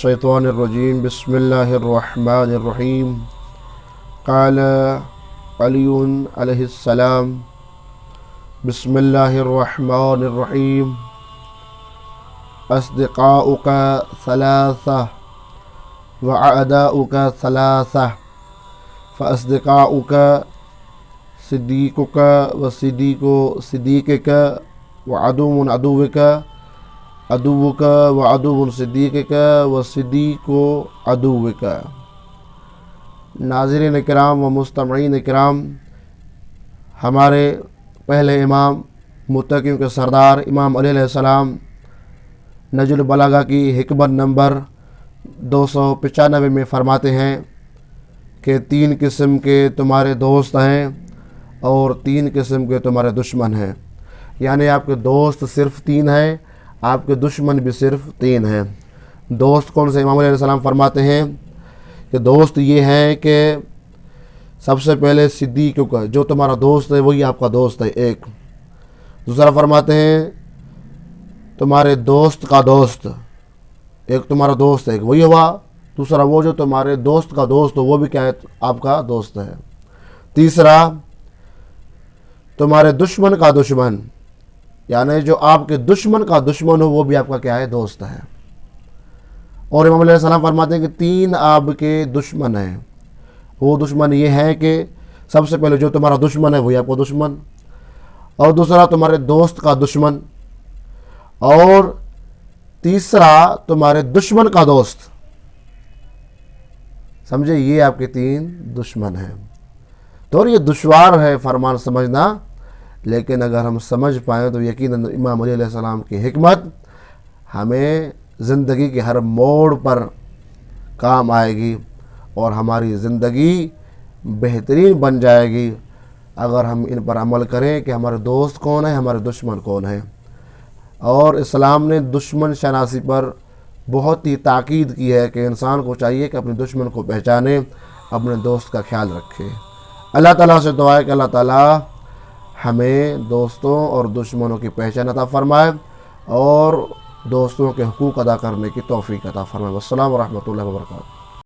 الشيطان الرجيم بسم الله الرحمن الرحيم قال علي عليه السلام بسم الله الرحمن الرحيم أصدقاؤك ثلاثة وأعداؤك ثلاثة فأصدقاؤك صديقك وصديق صديقك وعدو عدوك عدوک و عدو صدیقک و صدیق عدوک۔ ناظرین کرام و مستمعین کرام، ہمارے پہلے امام متقیوں کے سردار امام علیہ السلام نہج البلاغہ کی حکمت نمبر 295 میں فرماتے ہیں کہ 3 قسم کے تمہارے دوست ہیں اور 3 قسم کے تمہارے دشمن ہیں، یعنی آپ کے دوست صرف 3 ہیں، آپ کے دشمن بھی صرف 3 ہیں۔ دوست کون سے؟ امام علیہ السلام فرماتے ہیں کہ دوست یہ ہیں کہ سب سے پہلے صدیق کا، جو تمہارا دوست ہے وہی آپ کا دوست ہے ایک۔ دوسرا فرماتے ہیں تمہارے دوست کا دوست، ایک تمہارا دوست ہے وہی ہوا، دوسرا وہ جو تمہارے دوست کا دوست ہو وہ بھی کیا ہے؟ آپ کا دوست ہے۔ تیسرا تمہارے دشمن کا دشمن، یعنی جو آپ کے دشمن کا دشمن ہو وہ بھی آپ کا کیا ہے؟ دوست ہے۔ اور امام علیہ السلام فرماتے ہیں کہ 3 آپ کے دشمن ہیں۔ وہ دشمن یہ ہے کہ سب سے پہلے جو تمہارا دشمن ہے وہی آپ کو دشمن، اور دوسرا تمہارے دوست کا دشمن، اور تیسرا تمہارے دشمن کا دوست۔ سمجھے؟ یہ آپ کے 3 دشمن ہیں۔ تو اور یہ دشوار ہے فرمان سمجھنا، لیکن اگر ہم سمجھ پائیں تو یقیناً امام علیہ السلام کی حکمت ہمیں زندگی کے ہر موڑ پر کام آئے گی اور ہماری زندگی بہترین بن جائے گی اگر ہم ان پر عمل کریں کہ ہمارے دوست کون ہیں، ہمارے دشمن کون ہیں۔ اور اسلام نے دشمن شناسی پر بہت ہی تاکید کی ہے کہ انسان کو چاہیے کہ اپنے دشمن کو پہچانے، اپنے دوست کا خیال رکھے۔ اللہ تعالیٰ سے دعا ہے کہ اللہ تعالیٰ ہمیں دوستوں اور دشمنوں کی پہچان عطا فرمائے اور دوستوں کے حقوق ادا کرنے کی توفیق عطا فرمائے۔ والسلام ورحمۃ اللہ وبرکاتہ۔